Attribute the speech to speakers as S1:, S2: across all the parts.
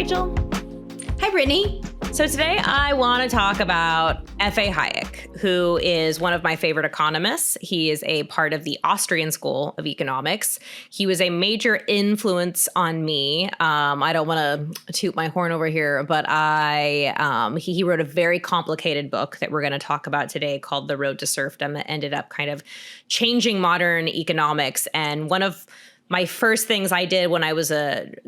S1: Rachel.
S2: Hi, Brittany.
S1: So today I want to talk about F.A. Hayek, who is one of my favorite economists. He is a part of the Austrian School of Economics. He was a major influence on me. I don't want to toot my horn over here, but he wrote a very complicated book that we're going to talk about today called The Road to Serfdom that ended up kind of changing modern economics. And one of my first things I did when I was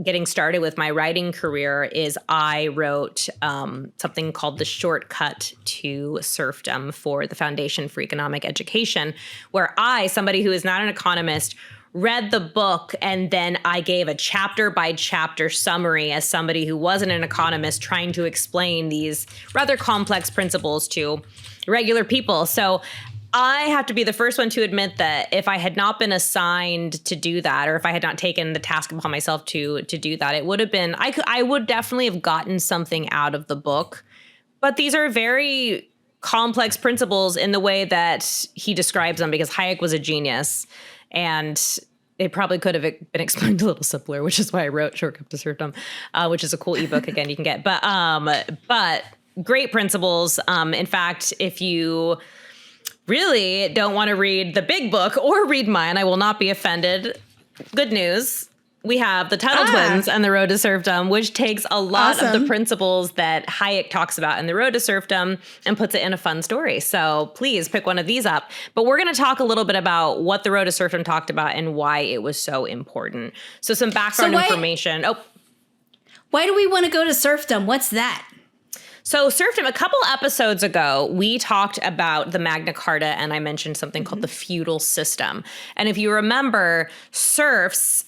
S1: getting started with my writing career is I wrote something called The Shortcut to Serfdom for the Foundation for Economic Education, where I, somebody who is not an economist, read the book and then I gave a chapter by chapter summary as somebody who wasn't an economist trying to explain these rather complex principles to regular people. So I have to be the first one to admit that if I had not been assigned to do that, or if I had not taken the task upon myself to do that, it would have been, I would definitely have gotten something out of the book. But these are very complex principles in the way that he describes them, because Hayek was a genius. And it probably could have been explained a little simpler, which is why I wrote Shortcut to Serfdom, which is a cool ebook, again, you can get. But great principles. In fact, if you really don't want to read the big book or read mine, I will not be offended. Good news. We have the Tuttle Twins and The Road to Serfdom, which takes a lot of the principles that Hayek talks about in The Road to Serfdom and puts it in a fun story. So please pick one of these up. But we're going to talk a little bit about what The Road to Serfdom talked about and why it was so important. So some background information.
S2: Why do we want to go to serfdom? What's that?
S1: So Serfdom, a couple episodes ago, we talked about the Magna Carta, and I mentioned something called the feudal system. And if you remember, serfs,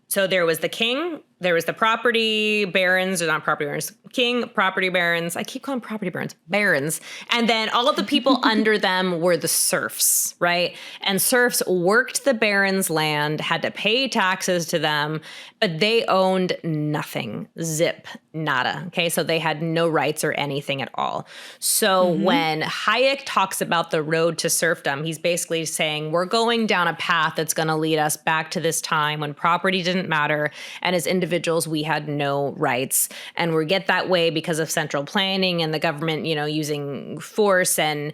S1: so there was the king, there was the property barons, or not property barons, king, property barons. I keep calling property barons. And then all of the people under them were the serfs, right? And serfs worked the barons' land, had to pay taxes to them, but they owned nothing, zip, nada. Okay, so they had no rights or anything at all. So when Hayek talks about the road to serfdom, he's basically saying we're going down a path that's going to lead us back to this time when property didn't matter, and as individuals we had no rights, and we get that way because of central planning and the government, using force and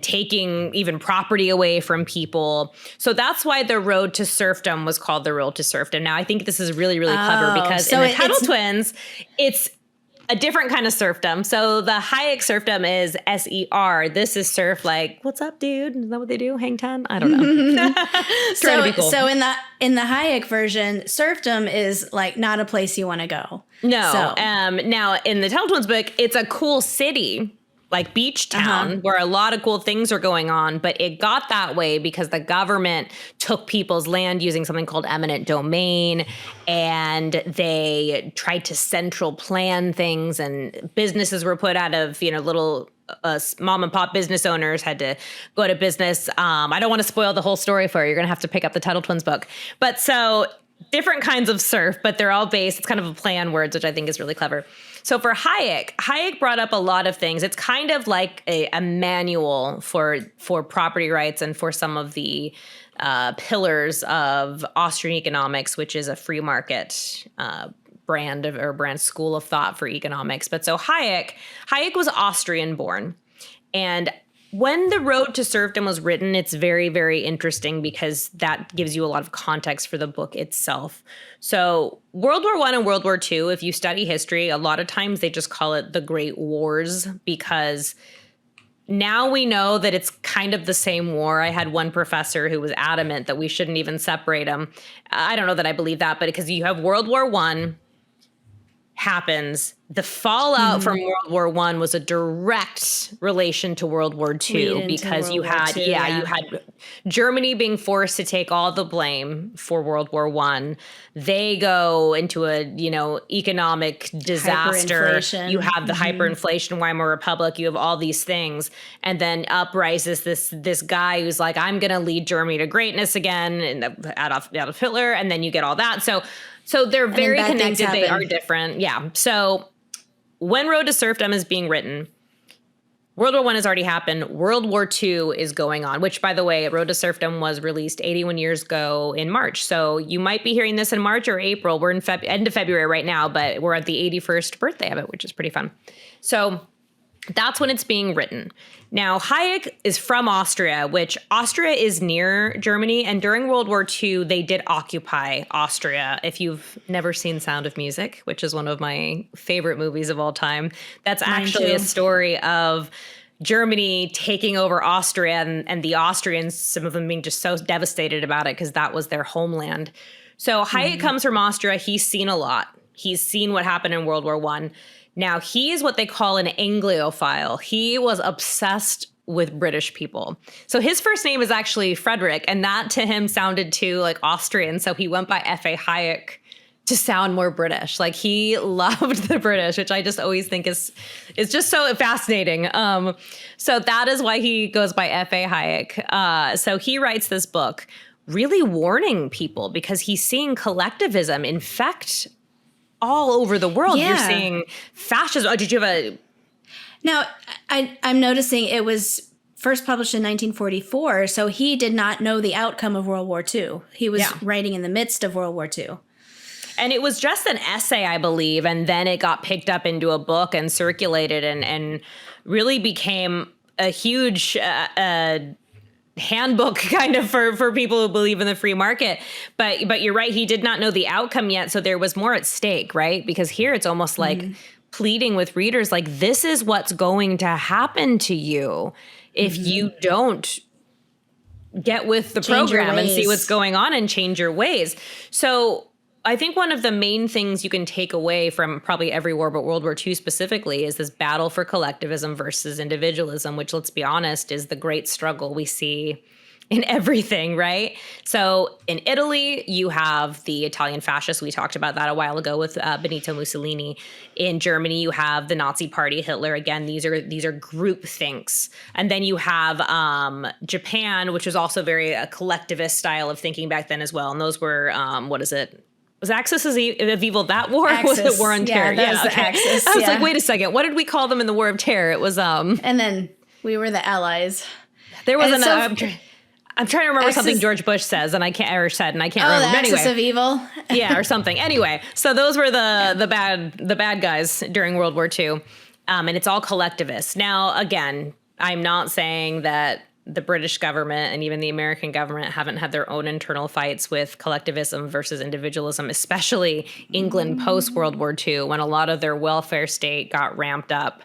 S1: taking even property away from people. So that's why the road to serfdom was called the road to serfdom. Now, I think this is really, really clever because in the Tuttle Twins, it's a different kind of serfdom. So the Hayek serfdom is S-E-R. This is serf, like, what's up, dude? Is that what they do? Hang 10? I don't know. Trying to be cool.
S2: So in the Hayek version, serfdom is like not a place you want to go.
S1: No. So. Now, in the Tuttle Twins book, it's a cool city, like beach town, where a lot of cool things are going on. But it got that way because the government took people's land using something called eminent domain, and they tried to central plan things, and businesses were put out of, little mom and pop business owners had to go to business. I don't want to spoil the whole story for you. You're going to have to pick up the Tuttle Twins book. But so different kinds of serf, but they're all based. It's kind of a play on words, which I think is really clever. So for Hayek brought up a lot of things. It's kind of like a manual for property rights and for some of the pillars of Austrian economics, which is a free market brand school of thought for economics. But so Hayek was Austrian born. And when The Road to Serfdom was written, it's very, very interesting because that gives you a lot of context for the book itself. So World War I and World War II, if you study history, a lot of times they just call it the Great Wars because now we know that it's kind of the same war. I had one professor who was adamant that we shouldn't even separate them. I don't know that I believe that, but because you have World War I happens, the fallout from World War I was a direct relation to World War II because you had Germany being forced to take all the blame for World War I. They go into a, economic disaster. You have the hyperinflation, Weimar Republic. You have all these things. And then up rises this guy who's like, I'm going to lead Germany to greatness again, and Adolf Hitler. And then you get all that. So they're very connected. They are different. Yeah. So when Road to Serfdom is being written, World War I has already happened. World War II is going on, which, by the way, Road to Serfdom was released 81 years ago in March. So you might be hearing this in March or April. We're in end of February right now, but we're at the 81st birthday of it, which is pretty fun. So that's when it's being written. Now, Hayek is from Austria, which Austria is near Germany. And during World War II, they did occupy Austria. If you've never seen Sound of Music, which is one of my favorite movies of all time, that's actually a story of Germany taking over Austria and the Austrians, some of them being just so devastated about it because that was their homeland. So Hayek comes from Austria. He's seen a lot. He's seen what happened in World War I. Now, he is what they call an Anglophile. He was obsessed with British people. So his first name is actually Frederick, and that to him sounded too like Austrian. So he went by F.A. Hayek to sound more British. Like, he loved the British, which I just always think is just so fascinating. So that is why he goes by F.A. Hayek. So he writes this book really warning people because he's seeing collectivism infect all over the world.
S2: Yeah.
S1: You're seeing fascism. Oh, did you have a...
S2: Now, I'm noticing it was first published in 1944, so he did not know the outcome of World War II. He was writing in the midst of World War II.
S1: And it was just an essay, I believe, and then it got picked up into a book and circulated and really became a huge handbook kind of for people who believe in the free market. But you're right, he did not know the outcome yet, so there was more at stake, right? Because here it's almost like pleading with readers, like, this is what's going to happen to you if you don't get with the program and see what's going on and change your ways. So I think one of the main things you can take away from probably every war, but World War II specifically, is this battle for collectivism versus individualism, which, let's be honest, is the great struggle we see in everything, right? So in Italy, you have the Italian fascists. We talked about that a while ago with Benito Mussolini. In Germany, you have the Nazi Party, Hitler. Again, these are group thinks. And then you have Japan, which was also very a collectivist style of thinking back then as well. And those were, what is it? Was Axis of Evil that war?
S2: Axis.
S1: Was it War on Terror?
S2: Yeah, that was the Axis.
S1: I was like, wait a second. What did we call them in the War of Terror? It was...
S2: And then we were the Allies.
S1: There was I'm trying to remember something George Bush says, and I can't remember.
S2: The Axis of Evil.
S1: Yeah, or something. Anyway, so those were the bad guys during World War II, and it's all collectivist. Now, again, I'm not saying that the British government and even the American government haven't had their own internal fights with collectivism versus individualism, especially England post World War II, when a lot of their welfare state got ramped up.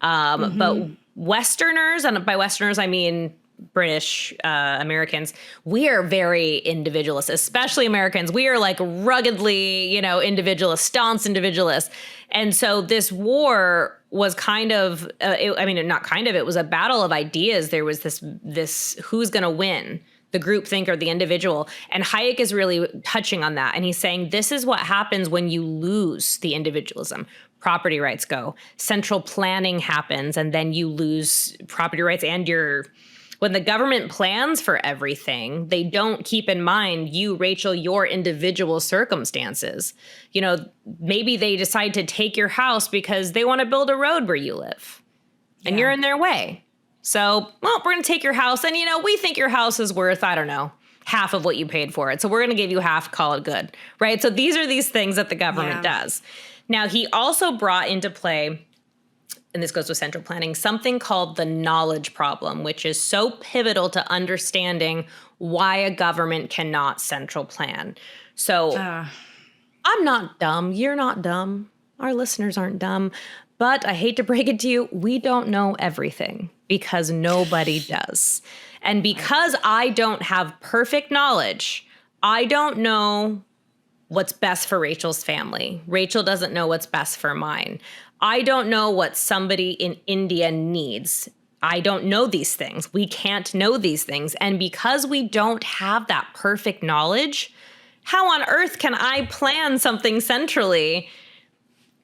S1: But Westerners, and by Westerners I mean British Americans, we are very individualist, especially Americans. We are like ruggedly, individualist, staunch individualists. And so this war was kind of, it was a battle of ideas. There was this who's going to win, the groupthink or the individual. And Hayek is really touching on that. And he's saying this is what happens when you lose the individualism. Property rights go, central planning happens, and then you lose property rights and when the government plans for everything, they don't keep in mind you, Rachel, your individual circumstances. Maybe they decide to take your house because they want to build a road where you live and you're in their way. So, we're going to take your house and, we think your house is worth, I don't know, half of what you paid for it. So we're going to give you half, call it good, right? So these are these things that the government does. Now, he also brought into play, and this goes with central planning, something called the knowledge problem, which is so pivotal to understanding why a government cannot central plan. So I'm not dumb. You're not dumb. Our listeners aren't dumb. But I hate to break it to you, we don't know everything because nobody does. And because I don't have perfect knowledge, I don't know what's best for Rachel's family. Rachel doesn't know what's best for mine. I don't know what somebody in India needs. I don't know these things. We can't know these things. And because we don't have that perfect knowledge, how on earth can I plan something centrally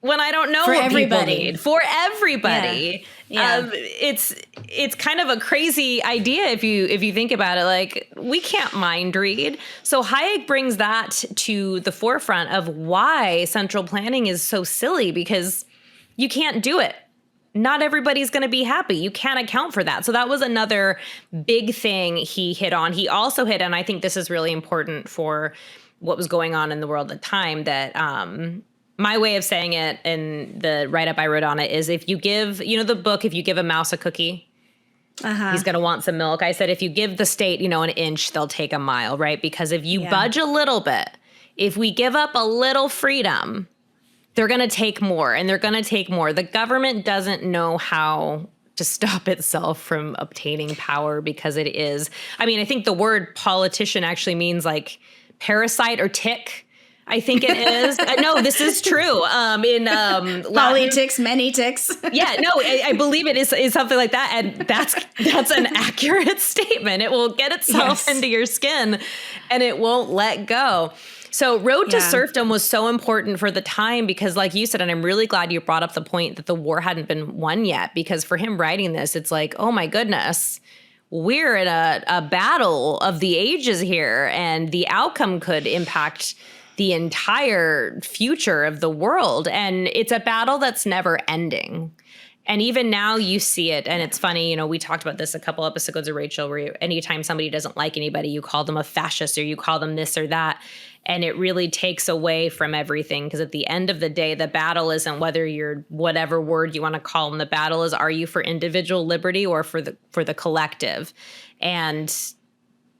S1: when I don't know what people need? For everybody. Yeah. It's kind of a crazy idea if you think about it. Like, we can't mind read. So Hayek brings that to the forefront of why central planning is so silly, because you can't do it. not everybody's going to be happy. You can't account for that. So that was another big thing he hit on. He also hit, and I think this is really important for what was going on in the world at the time, that my way of saying it in the write-up I wrote on it is, if you give, the book, if you give a mouse a cookie, he's going to want some milk. I said, if you give the state, an inch, they'll take a mile, right? Because if you budge a little bit, if we give up a little freedom, they're going to take more, and they're going to take more. The government doesn't know how to stop itself from obtaining power, because it is, I think the word politician actually means like parasite or tick. I think it is. No, this is true. In
S2: politics, many ticks.
S1: Yeah, no, I believe it is something like that, and that's an accurate statement. It will get itself into your skin, and it won't let go. So Road to Serfdom was so important for the time because, like you said, and I'm really glad you brought up the point that the war hadn't been won yet, because for him writing this, it's like, oh my goodness, we're in a battle of the ages here, and the outcome could impact the entire future of the world. And it's a battle that's never ending. And even now you see it. And it's funny, we talked about this a couple episodes of Rachel, where anytime somebody doesn't like anybody, you call them a fascist or you call them this or that. And it really takes away from everything, because at the end of the day, the battle isn't whether you're whatever word you want to call them. The battle is, are you for individual liberty or for the collective? And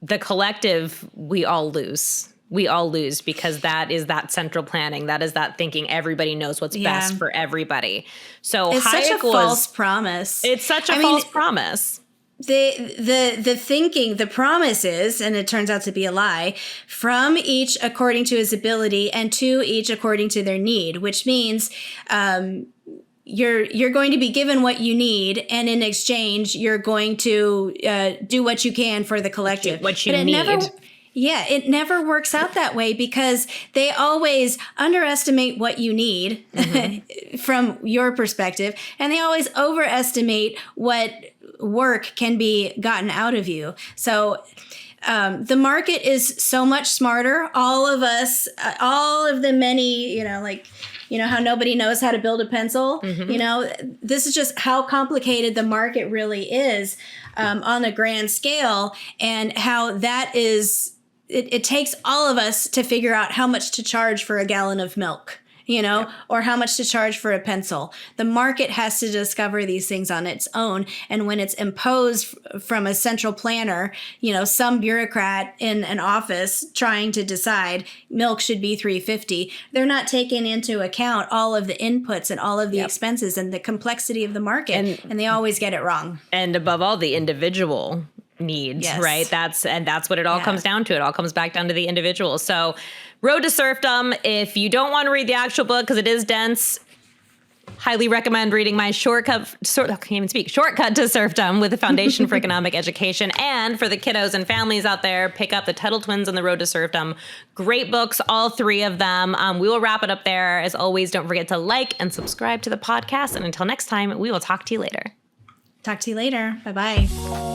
S1: the collective, we all lose. We all lose, because that is that central planning. That is that thinking everybody knows what's best for everybody. So
S2: it's
S1: Hayek
S2: such a false promise.
S1: It's such a false promise.
S2: The thinking, the promise is, and it turns out to be a lie, from each according to his ability and to each according to their need, which means you're going to be given what you need, and in exchange, you're going to do what you can for the collective.
S1: What you need.
S2: It never works out that way, because they always underestimate what you need from your perspective, and they always overestimate what work can be gotten out of you. So the market is so much smarter. All of us, all of the many, how nobody knows how to build a pencil. This is just how complicated the market really is on a grand scale, and how that is. It takes all of us to figure out how much to charge for a gallon of milk, or how much to charge for a pencil. The market has to discover these things on its own. And when it's imposed from a central planner, some bureaucrat in an office trying to decide milk should be $3.50, they're not taking into account all of the inputs and all of the expenses and the complexity of the market. And they always get it wrong.
S1: And above all, the individual needs, right? That's what it all comes down to. It all comes back down to the individual. So Road to Serfdom, if you don't want to read the actual book because it is dense, highly recommend reading my shortcut to Serfdom with the Foundation for Economic Education. And for the kiddos and families out there, pick up the Tuttle Twins and the Road to Serfdom. Great books, all three of them. We will wrap it up there. As always, don't forget to like and subscribe to the podcast. And until next time, we will talk to you later.
S2: Talk to you later. Bye-bye.